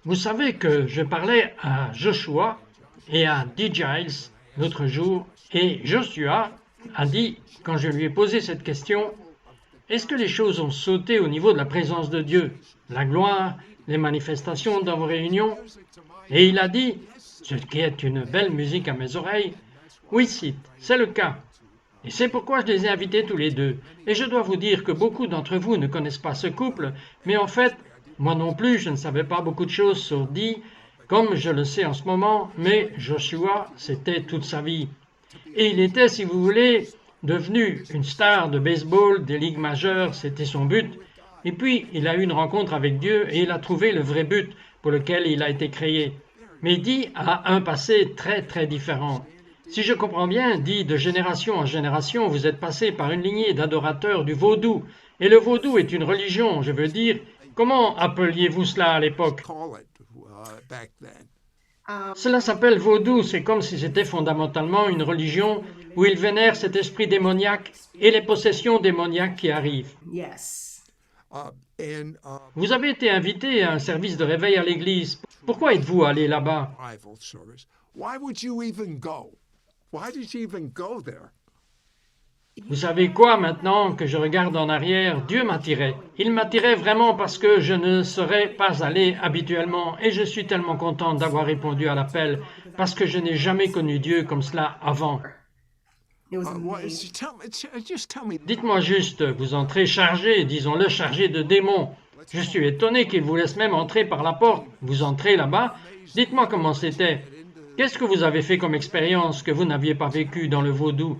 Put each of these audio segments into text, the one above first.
Vous savez que je parlais à Joshua et à Dee Giles l'autre jour, et Joshua a dit, quand je lui ai posé cette question, est-ce que les choses ont sauté au niveau de la présence de Dieu, la gloire, les manifestations dans vos réunions? Et il a dit, ce qui est une belle musique à mes oreilles, oui, Sid, c'est le cas. Et c'est pourquoi je les ai invités tous les deux. Et je dois vous dire que beaucoup d'entre vous ne connaissent pas ce couple, mais en fait, moi non plus, je ne savais pas beaucoup de choses sur Dee, comme je le sais en ce moment, mais Joshua, c'était toute sa vie. Et il était, si vous voulez, devenu une star de baseball des ligues majeures, c'était son but. Et puis, il a eu une rencontre avec Dieu et il a trouvé le vrai but pour lequel il a été créé. Mais Dee a un passé très très différent. Si je comprends bien, Dee, de génération en génération, vous êtes passé par une lignée d'adorateurs du vaudou. Et le vaudou est une religion, je veux dire. Comment appeliez-vous cela à l'époque? Cela s'appelle vaudou, c'est comme si c'était fondamentalement une religion où ils vénèrent cet esprit démoniaque et les possessions démoniaques qui arrivent. Vous avez été invité à un service de réveil à l'église. Pourquoi êtes-vous allé là-bas? Vous savez quoi, maintenant que je regarde en arrière, Dieu m'attirait. Il m'attirait vraiment parce que je ne serais pas allé habituellement et je suis tellement contente d'avoir répondu à l'appel parce que je n'ai jamais connu Dieu comme cela avant. Dites-moi juste, vous entrez chargé, disons-le, chargé de démons. Je suis étonné qu'il vous laisse même entrer par la porte. Vous entrez là-bas. Dites-moi comment c'était. Qu'est-ce que vous avez fait comme expérience que vous n'aviez pas vécue dans le vaudou?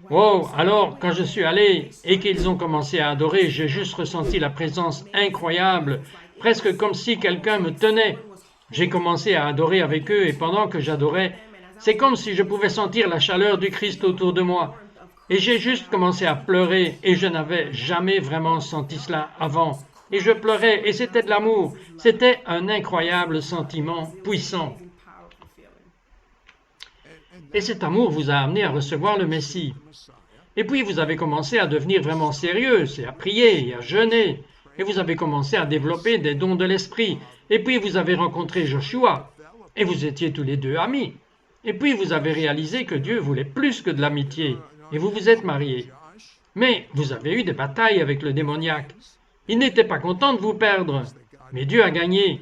Wow, alors quand je suis allé et qu'ils ont commencé à adorer, j'ai juste ressenti la présence incroyable, presque comme si quelqu'un me tenait. J'ai commencé à adorer avec eux et pendant que j'adorais, c'est comme si je pouvais sentir la chaleur du Christ autour de moi. Et j'ai juste commencé à pleurer et je n'avais jamais vraiment senti cela avant. Et je pleurais et c'était de l'amour. C'était un incroyable sentiment puissant. Et cet amour vous a amené à recevoir le Messie. Et puis vous avez commencé à devenir vraiment sérieux, et à prier et à jeûner. Et vous avez commencé à développer des dons de l'esprit. Et puis vous avez rencontré Joshua. Et vous étiez tous les deux amis. Et puis vous avez réalisé que Dieu voulait plus que de l'amitié. Et vous vous êtes mariés. Mais vous avez eu des batailles avec le démoniaque. Il n'était pas content de vous perdre. Mais Dieu a gagné,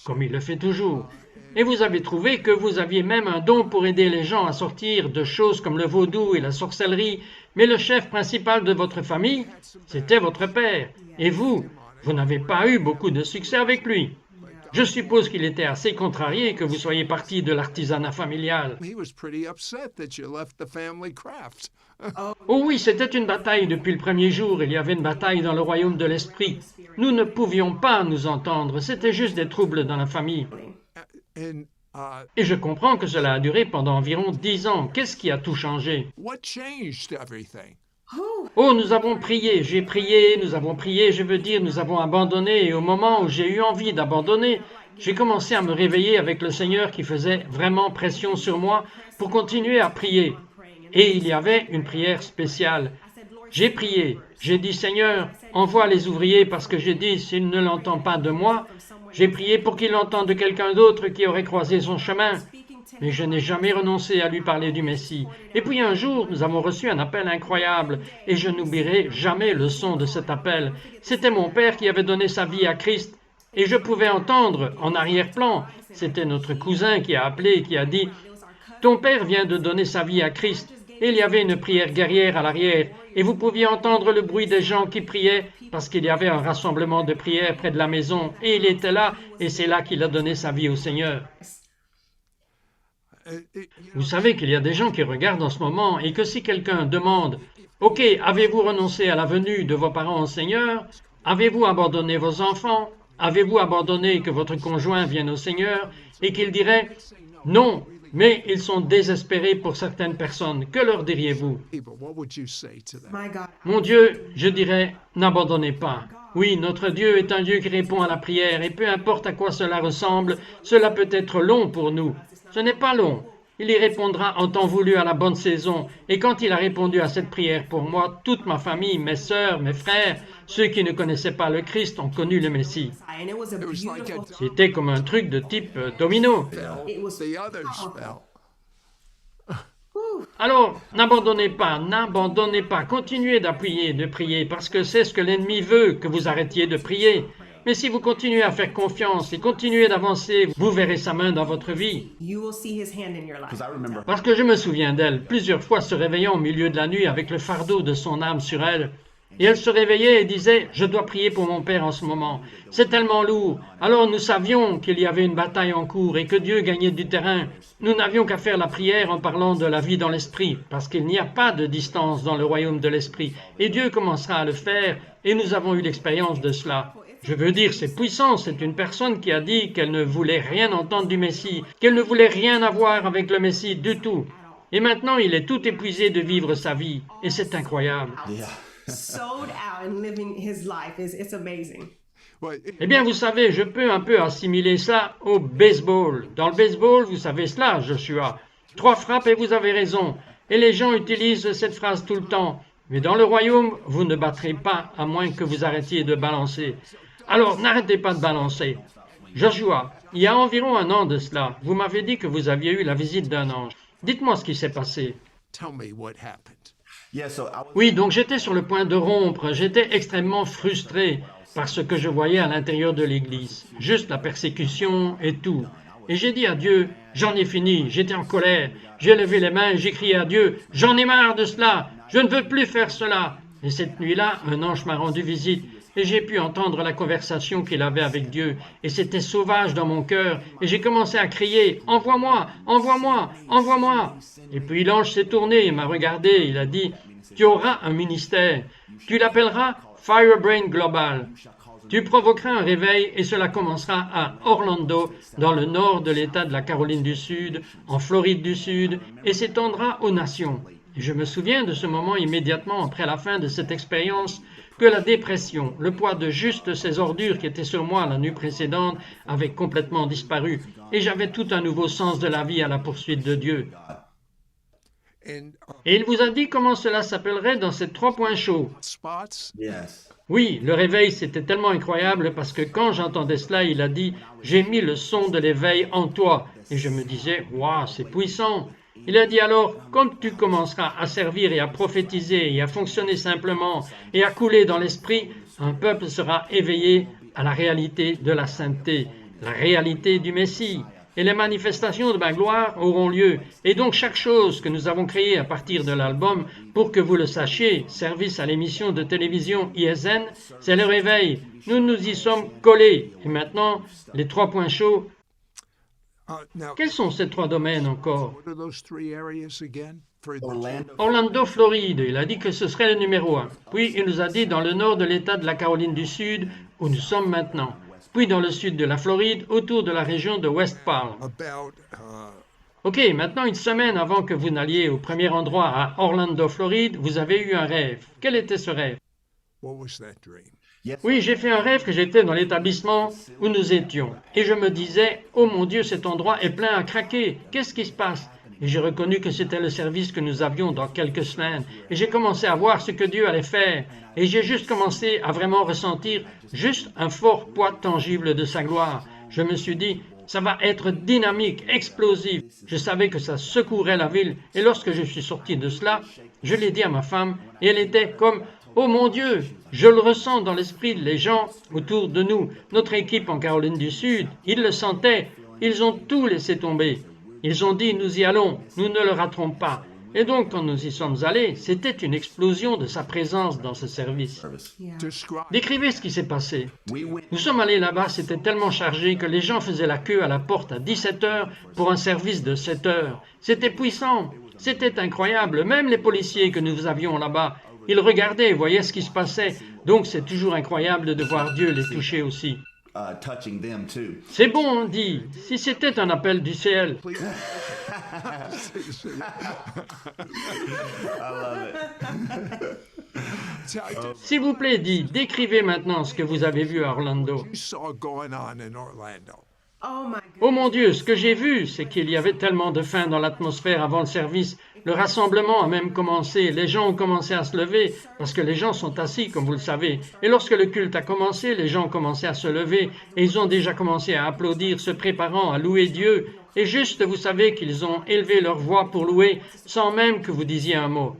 comme il le fait toujours. Et vous avez trouvé que vous aviez même un don pour aider les gens à sortir de choses comme le vaudou et la sorcellerie. Mais le chef principal de votre famille, c'était votre père. Et vous n'avez pas eu beaucoup de succès avec lui. Je suppose qu'il était assez contrarié que vous soyez parti de l'artisanat familial. Oh oui, c'était une bataille depuis le premier jour. Il y avait une bataille dans le royaume de l'esprit. Nous ne pouvions pas nous entendre. C'était juste des troubles dans la famille. Et je comprends que cela a duré pendant environ 10 ans. Qu'est-ce qui a tout changé? Oh, nous avons prié, j'ai prié, nous avons prié, je veux dire, nous avons abandonné. Et au moment où j'ai eu envie d'abandonner, j'ai commencé à me réveiller avec le Seigneur qui faisait vraiment pression sur moi pour continuer à prier. Et il y avait une prière spéciale. J'ai prié, j'ai dit, Seigneur, envoie les ouvriers parce que j'ai dit, s'il ne l'entend pas de moi, j'ai prié pour qu'il l'entende de quelqu'un d'autre qui aurait croisé son chemin. Mais je n'ai jamais renoncé à lui parler du Messie. Et puis un jour, nous avons reçu un appel incroyable, et je n'oublierai jamais le son de cet appel. C'était mon père qui avait donné sa vie à Christ, et je pouvais entendre en arrière-plan, c'était notre cousin qui a appelé et qui a dit « Ton père vient de donner sa vie à Christ ». Et il y avait une prière guerrière à l'arrière, et vous pouviez entendre le bruit des gens qui priaient, parce qu'il y avait un rassemblement de prières près de la maison, et il était là, et c'est là qu'il a donné sa vie au Seigneur. Vous savez qu'il y a des gens qui regardent en ce moment et que si quelqu'un demande « Ok, avez-vous renoncé à la venue de vos parents au Seigneur? Avez-vous abandonné vos enfants? Avez-vous abandonné que votre conjoint vienne au Seigneur? » Et qu'il dirait « Non, mais ils sont désespérés pour certaines personnes. Que leur diriez-vous? » Mon Dieu, je dirais « N'abandonnez pas. » Oui, notre Dieu est un Dieu qui répond à la prière et peu importe à quoi cela ressemble, cela peut être long pour nous. Ce n'est pas long. Il y répondra en temps voulu à la bonne saison. Et quand il a répondu à cette prière pour moi, toute ma famille, mes sœurs, mes frères, ceux qui ne connaissaient pas le Christ ont connu le Messie. C'était comme un truc de type domino. Alors, n'abandonnez pas, continuez d'appuyer, de prier, parce que c'est ce que l'ennemi veut, que vous arrêtiez de prier. Mais si vous continuez à faire confiance et continuez d'avancer, vous verrez sa main dans votre vie. Parce que je me souviens d'elle, plusieurs fois se réveillant au milieu de la nuit avec le fardeau de son âme sur elle. Et elle se réveillait et disait « Je dois prier pour mon père en ce moment. C'est tellement lourd. » Alors nous savions qu'il y avait une bataille en cours et que Dieu gagnait du terrain. Nous n'avions qu'à faire la prière en parlant de la vie dans l'esprit, parce qu'il n'y a pas de distance dans le royaume de l'esprit. Et Dieu commencera à le faire, et nous avons eu l'expérience de cela. Je veux dire, c'est puissant, c'est une personne qui a dit qu'elle ne voulait rien entendre du Messie, qu'elle ne voulait rien avoir avec le Messie du tout. Et maintenant, il est tout épuisé de vivre sa vie, et c'est incroyable. Eh bien, vous savez, je peux un peu assimiler ça au baseball. Dans le baseball, vous savez cela, Joshua. 3 frappes et vous avez raison. Et les gens utilisent cette phrase tout le temps. Mais dans le royaume, vous ne battrez pas à moins que vous arrêtiez de balancer. Alors, n'arrêtez pas de balancer. Joshua, il y a environ 1 an de cela, vous m'avez dit que vous aviez eu la visite d'un ange. Dites-moi ce qui s'est passé. Oui, donc j'étais sur le point de rompre. J'étais extrêmement frustré par ce que je voyais à l'intérieur de l'Église. Juste la persécution et tout. Et j'ai dit à Dieu, j'en ai fini, j'étais en colère. J'ai levé les mains et j'ai crié à Dieu, j'en ai marre de cela, je ne veux plus faire cela. Et cette nuit-là, un ange m'a rendu visite et j'ai pu entendre la conversation qu'il avait avec Dieu. Et c'était sauvage dans mon cœur et j'ai commencé à crier, envoie-moi, envoie-moi, envoie-moi. Et puis l'ange s'est tourné et m'a regardé, il a dit, tu auras un ministère, tu l'appelleras Firebrain Global. Tu provoqueras un réveil et cela commencera à Orlando, dans le nord de l'État de la Caroline du Sud, en Floride du Sud, et s'étendra aux nations. Et je me souviens de ce moment immédiatement après la fin de cette expérience que la dépression, le poids de juste ces ordures qui étaient sur moi la nuit précédente avait complètement disparu et j'avais tout un nouveau sens de la vie à la poursuite de Dieu. Et il vous a dit comment cela s'appellerait dans ces 3 points chauds. Oui, le réveil, c'était tellement incroyable parce que quand j'entendais cela, il a dit « J'ai mis le son de l'éveil en toi ». Et je me disais « Waouh, c'est puissant ». Il a dit alors « Comme tu commenceras à servir et à prophétiser et à fonctionner simplement et à couler dans l'esprit, un peuple sera éveillé à la réalité de la sainteté, la réalité du Messie. Et les manifestations de ma gloire auront lieu. Et donc chaque chose que nous avons créée à partir de l'album, pour que vous le sachiez, service à l'émission de télévision ISN, c'est le réveil. Nous nous y sommes collés. Et maintenant, les 3 points chauds. Quels sont ces 3 domaines encore? Orlando, Floride. Il a dit que ce serait le numéro 1. Puis il nous a dit dans le nord de l'État de la Caroline du Sud, où nous sommes maintenant. Puis dans le sud de la Floride, autour de la région de West Palm. Ok, maintenant 1 semaine avant que vous n'alliez au premier endroit à Orlando, Floride, vous avez eu un rêve. Quel était ce rêve? Oui, j'ai fait un rêve que j'étais dans l'établissement où nous étions. Et je me disais, oh mon Dieu, cet endroit est plein à craquer. Qu'est-ce qui se passe? Et j'ai reconnu que c'était le service que nous avions dans quelques semaines. Et j'ai commencé à voir ce que Dieu allait faire. Et j'ai juste commencé à vraiment ressentir juste un fort poids tangible de sa gloire. Je me suis dit, ça va être dynamique, explosif. Je savais que ça secouerait la ville. Et lorsque je suis sorti de cela, je l'ai dit à ma femme. Et elle était comme, oh mon Dieu, je le ressens dans l'esprit. Les gens autour de nous, notre équipe en Caroline du Sud, ils le sentaient. Ils ont tout laissé tomber. Ils ont dit, nous y allons, nous ne le raterons pas. Et donc, quand nous y sommes allés, c'était une explosion de sa présence dans ce service. Décrivez ce qui s'est passé. Nous sommes allés là-bas, c'était tellement chargé que les gens faisaient la queue à la porte à 17h pour un service de 7h. C'était puissant, c'était incroyable. Même les policiers que nous avions là-bas, ils regardaient et voyaient ce qui se passait. Donc, c'est toujours incroyable de voir Dieu les toucher aussi. C'est bon, on dit, si c'était un appel du ciel. S'il vous plaît, dit, décrivez maintenant ce que vous avez vu à Orlando. Oh mon Dieu, ce que j'ai vu, c'est qu'il y avait tellement de faim dans l'atmosphère avant le service. Le rassemblement a même commencé. Les gens ont commencé à se lever parce que les gens sont assis, comme vous le savez. Et lorsque le culte a commencé, les gens ont commencé à se lever et ils ont déjà commencé à applaudir, se préparant à louer Dieu. Et juste, vous savez qu'ils ont élevé leur voix pour louer sans même que vous disiez un mot.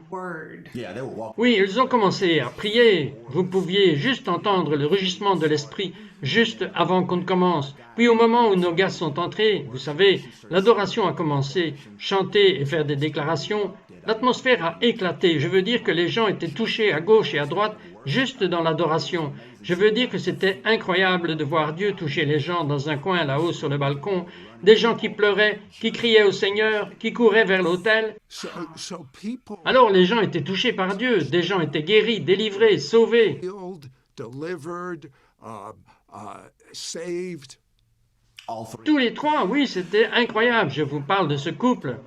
Oui, ils ont commencé à prier. Vous pouviez juste entendre le rugissement de l'esprit juste avant qu'on ne commence. Puis au moment où nos gars sont entrés, vous savez, l'adoration a commencé, chanter et faire des déclarations. L'atmosphère a éclaté. Je veux dire que les gens étaient touchés à gauche et à droite juste dans l'adoration. Je veux dire que c'était incroyable de voir Dieu toucher les gens dans un coin là-haut sur le balcon. Des gens qui pleuraient, qui criaient au Seigneur, qui couraient vers l'autel. Alors les gens étaient touchés par Dieu. Des gens étaient guéris, délivrés, sauvés. Tous les trois, oui, c'était incroyable. Je vous parle de ce couple.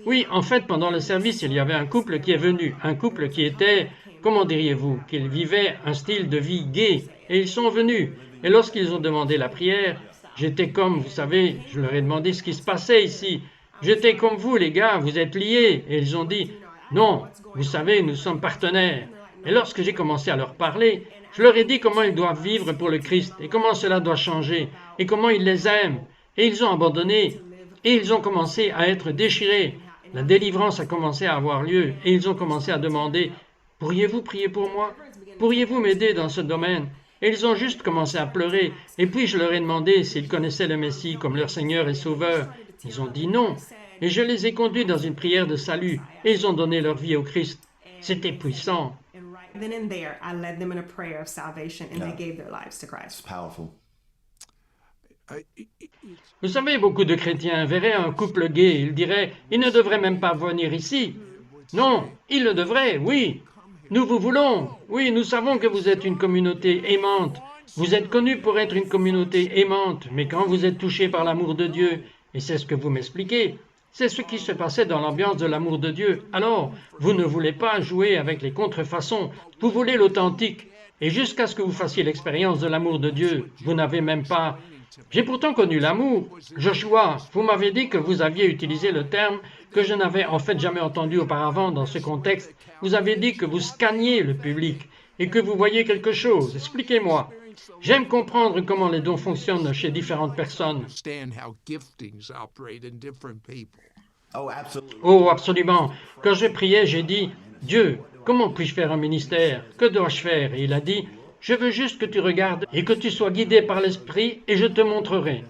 Oui, en fait, pendant le service, il y avait un couple qui est venu. Un couple qui était, comment diriez-vous, qu'ils vivaient un style de vie gay. Et ils sont venus. Et lorsqu'ils ont demandé la prière, j'étais comme, vous savez, je leur ai demandé ce qui se passait ici. J'étais comme vous, les gars, vous êtes liés. Et ils ont dit, non, vous savez, nous sommes partenaires. Et lorsque j'ai commencé à leur parler, je leur ai dit comment ils doivent vivre pour le Christ et comment cela doit changer et comment ils les aiment. Et ils ont abandonné et ils ont commencé à être déchirés. La délivrance a commencé à avoir lieu et ils ont commencé à demander « Pourriez-vous prier pour moi? Pourriez-vous m'aider dans ce domaine ?» Et ils ont juste commencé à pleurer. Et puis je leur ai demandé s'ils connaissaient le Messie comme leur Seigneur et Sauveur. Ils ont dit non. Et je les ai conduits dans une prière de salut et ils ont donné leur vie au Christ. C'était puissant. Then and there, I led them in a prayer of salvation, and they gave their lives to Christ. Powerful. Vous savez, beaucoup de chrétiens verraient un couple gay, ils diraient « Il ne devrait même pas venir ici. » Non, il le devrait, oui. Nous vous voulons. Oui, nous savons que vous êtes une communauté aimante. Vous êtes connus pour être une communauté aimante, mais quand vous êtes touchés par l'amour de Dieu, et c'est ce que vous m'expliquez, c'est ce qui se passait dans l'ambiance de l'amour de Dieu. Alors, vous ne voulez pas jouer avec les contrefaçons, vous voulez l'authentique. Et jusqu'à ce que vous fassiez l'expérience de l'amour de Dieu, vous n'avez même pas... J'ai pourtant connu l'amour. Joshua, vous m'avez dit que vous aviez utilisé le terme que je n'avais en fait jamais entendu auparavant dans ce contexte. Vous avez dit que vous scanniez le public et que vous voyez quelque chose. Expliquez-moi. J'aime comprendre comment les dons fonctionnent chez différentes personnes. Oh, absolument. Quand je priais, j'ai dit, « Dieu, comment puis-je faire un ministère? Que dois-je faire ?» Et il a dit, « Je veux juste que tu regardes et que tu sois guidé par l'Esprit et je te montrerai. »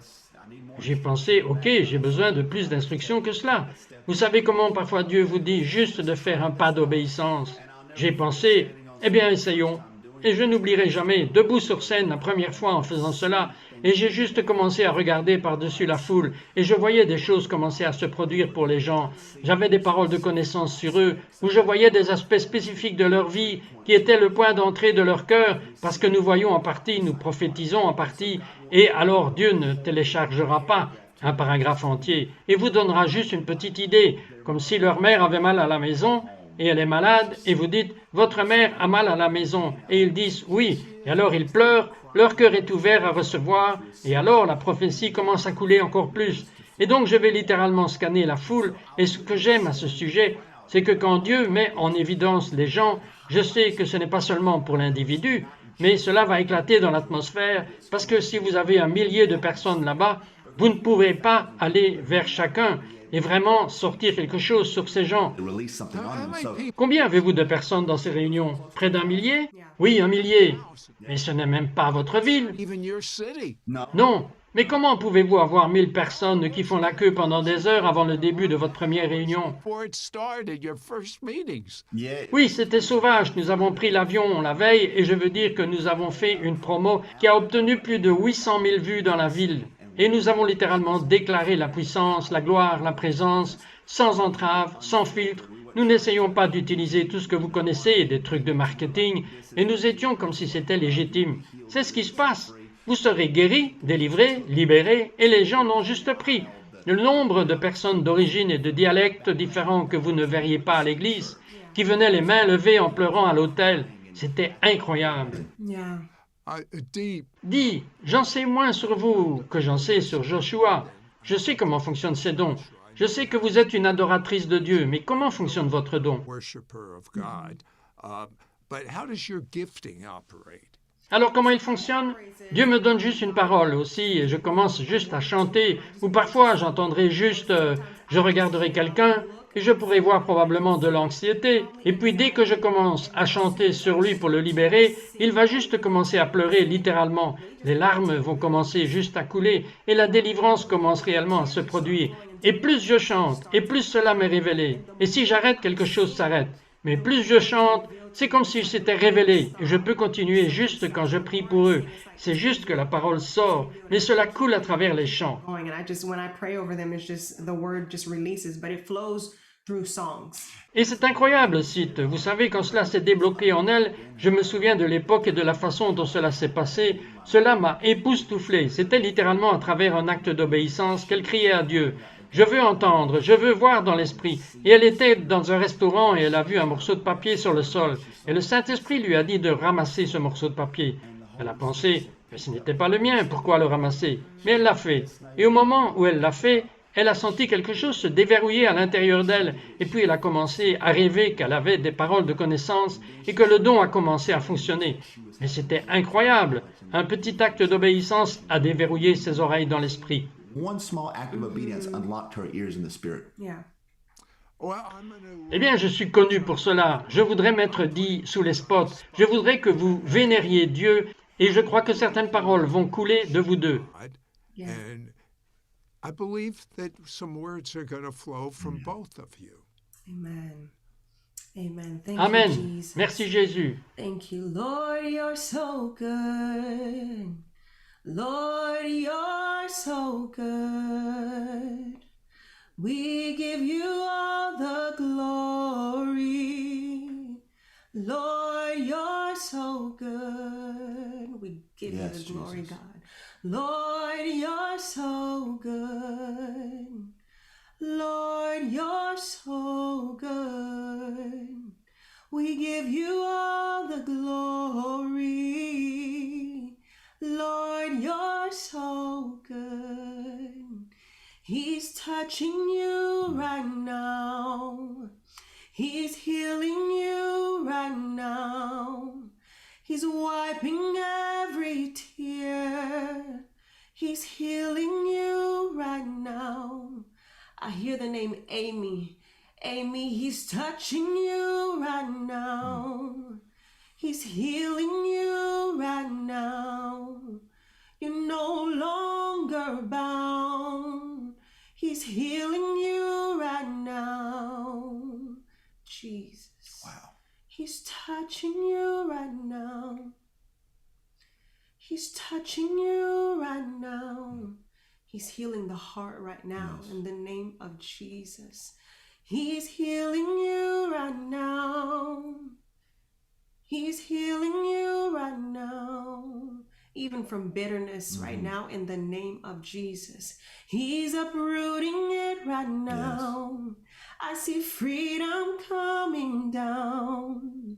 J'ai pensé, « Ok, j'ai besoin de plus d'instructions que cela. » Vous savez comment parfois Dieu vous dit juste de faire un pas d'obéissance. J'ai pensé, « Eh bien, essayons. » Et je n'oublierai jamais, debout sur scène la première fois en faisant cela, et j'ai juste commencé à regarder par-dessus la foule, et je voyais des choses commencer à se produire pour les gens. J'avais des paroles de connaissance sur eux, où je voyais des aspects spécifiques de leur vie, qui étaient le point d'entrée de leur cœur, parce que nous voyons en partie, nous prophétisons en partie, et alors Dieu ne téléchargera pas un paragraphe entier, et vous donnera juste une petite idée, comme si leur mère avait mal à la maison, et elle est malade, et vous dites « Votre mère a mal à la maison », et ils disent « Oui », et alors ils pleurent, leur cœur est ouvert à recevoir, et alors la prophétie commence à couler encore plus. Et donc je vais littéralement scanner la foule, et ce que j'aime à ce sujet, c'est que quand Dieu met en évidence les gens, je sais que ce n'est pas seulement pour l'individu, mais cela va éclater dans l'atmosphère, parce que si vous avez 1 millier de personnes là-bas, vous ne pourrez pas aller vers chacun, et vraiment sortir quelque chose sur ces gens. Combien avez-vous de personnes dans ces réunions? Près d'1 millier? Oui, 1 millier. Mais ce n'est même pas votre ville. Non. Mais comment pouvez-vous avoir 1000 personnes qui font la queue pendant des heures avant le début de votre première réunion? Oui, c'était sauvage. Nous avons pris l'avion la veille et je veux dire que nous avons fait une promo qui a obtenu plus de 800 000 vues dans la ville. Et nous avons littéralement déclaré la puissance, la gloire, la présence, sans entrave, sans filtre. Nous n'essayons pas d'utiliser tout ce que vous connaissez, des trucs de marketing, et nous étions comme si c'était légitime. C'est ce qui se passe. Vous serez guéris, délivrés, libérés, et les gens l'ont juste pris. Le nombre de personnes d'origine et de dialectes différents que vous ne verriez pas à l'église, qui venaient les mains levées en pleurant à l'autel, c'était incroyable. Yeah. Dis, j'en sais moins sur vous que j'en sais sur Joshua. Je sais comment fonctionnent ces dons. Je sais que vous êtes une adoratrice de Dieu, mais comment fonctionne votre don? Alors comment il fonctionne? Dieu me donne juste une parole aussi, et je commence juste à chanter, ou parfois j'entendrai juste, je regarderai quelqu'un, et je pourrai voir probablement de l'anxiété, et puis dès que je commence à chanter sur lui pour le libérer, il va juste commencer à pleurer littéralement. Les larmes vont commencer juste à couler, et la délivrance commence réellement à se produire. Et plus je chante, et plus cela m'est révélé. Et si j'arrête, quelque chose s'arrête. Mais plus je chante, c'est comme si c'était révélé. Et je peux continuer juste quand je prie pour eux. C'est juste que la parole sort, mais cela coule à travers les chants. Et c'est incroyable, Sith. Vous savez, quand cela s'est débloqué en elle, je me souviens de l'époque et de la façon dont cela s'est passé. Cela m'a époustouflé. C'était littéralement à travers un acte d'obéissance qu'elle criait à Dieu. Je veux entendre, je veux voir dans l'esprit. Et elle était dans un restaurant et elle a vu un morceau de papier sur le sol. Et le Saint-Esprit lui a dit de ramasser ce morceau de papier. Elle a pensé, mais ce n'était pas le mien, pourquoi le ramasser? Mais elle l'a fait. Et au moment où elle l'a fait, elle a senti quelque chose se déverrouiller à l'intérieur d'elle. Et puis elle a commencé à rêver qu'elle avait des paroles de connaissance et que le don a commencé à fonctionner. Mais c'était incroyable. Un petit acte d'obéissance a déverrouillé ses oreilles dans l'esprit. One small act of obedience unlocked her ears in the spirit. Eh bien, je suis connu pour cela. Je voudrais m'être dit sous les spots. Je voudrais que vous vénériez Dieu et je crois que certaines paroles vont couler de vous deux. And I believe that some words are going to flow from both of you. Amen. Amen. Thank Amen. you, Jesus. Merci Jésus. Thank you, Lord, you're so good. Lord, you're so good. We give you all the glory. Lord, you're so good. We give you the glory, Jesus. God. Lord, you're so good. Lord, you're so good. We give you all the glory. Lord, you're so good. He's touching you right now. He's healing you right now. He's wiping every tear. He's healing you right now. I hear the name Amy. Amy, he's touching you right now. He's healing you right now. You're no longer bound. He's healing you right now. Jesus. Wow. He's touching you right now. He's touching you right now. He's healing the heart right now in the name of Jesus. He's healing you right now. He's healing you right now. Even from bitterness right now in the name of Jesus. He's uprooting it right now. I see freedom coming down.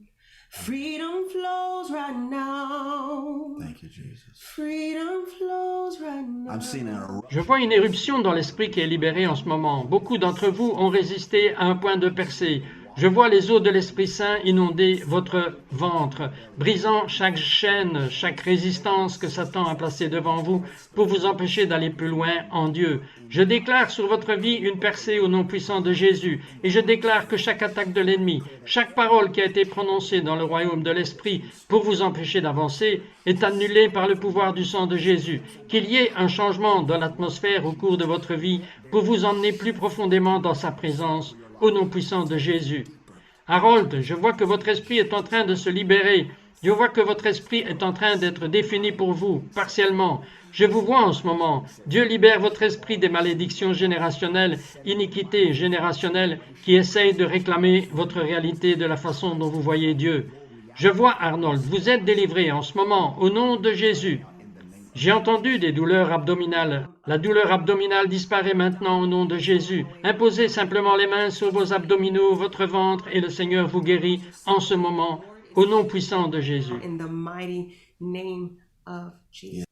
Freedom flows right now. Thank you, Jesus. Freedom flows right now. I'm seeing Je vois une éruption dans l'esprit qui est libérée en ce moment. Beaucoup d'entre vous ont résisté à un point de percée. Je vois les eaux de l'Esprit Saint inonder votre ventre, brisant chaque chaîne, chaque résistance que Satan a placée devant vous pour vous empêcher d'aller plus loin en Dieu. Je déclare sur votre vie une percée au nom puissant de Jésus et je déclare que chaque attaque de l'ennemi, chaque parole qui a été prononcée dans le royaume de l'Esprit pour vous empêcher d'avancer est annulée par le pouvoir du sang de Jésus. Qu'il y ait un changement dans l'atmosphère au cours de votre vie pour vous emmener plus profondément dans sa présence. Au nom puissant de Jésus. Harold, je vois que votre esprit est en train de se libérer. Je vois que votre esprit est en train d'être défini pour vous, partiellement. Je vous vois en ce moment. Dieu libère votre esprit des malédictions générationnelles, iniquités générationnelles qui essayent de réclamer votre réalité de la façon dont vous voyez Dieu. Je vois Arnold, vous êtes délivré en ce moment, au nom de Jésus. J'ai entendu des douleurs abdominales. La douleur abdominale disparaît maintenant au nom de Jésus. Imposez simplement les mains sur vos abdominaux, votre ventre, et le Seigneur vous guérit en ce moment, Au nom puissant de Jésus. In the mighty name of Jesus.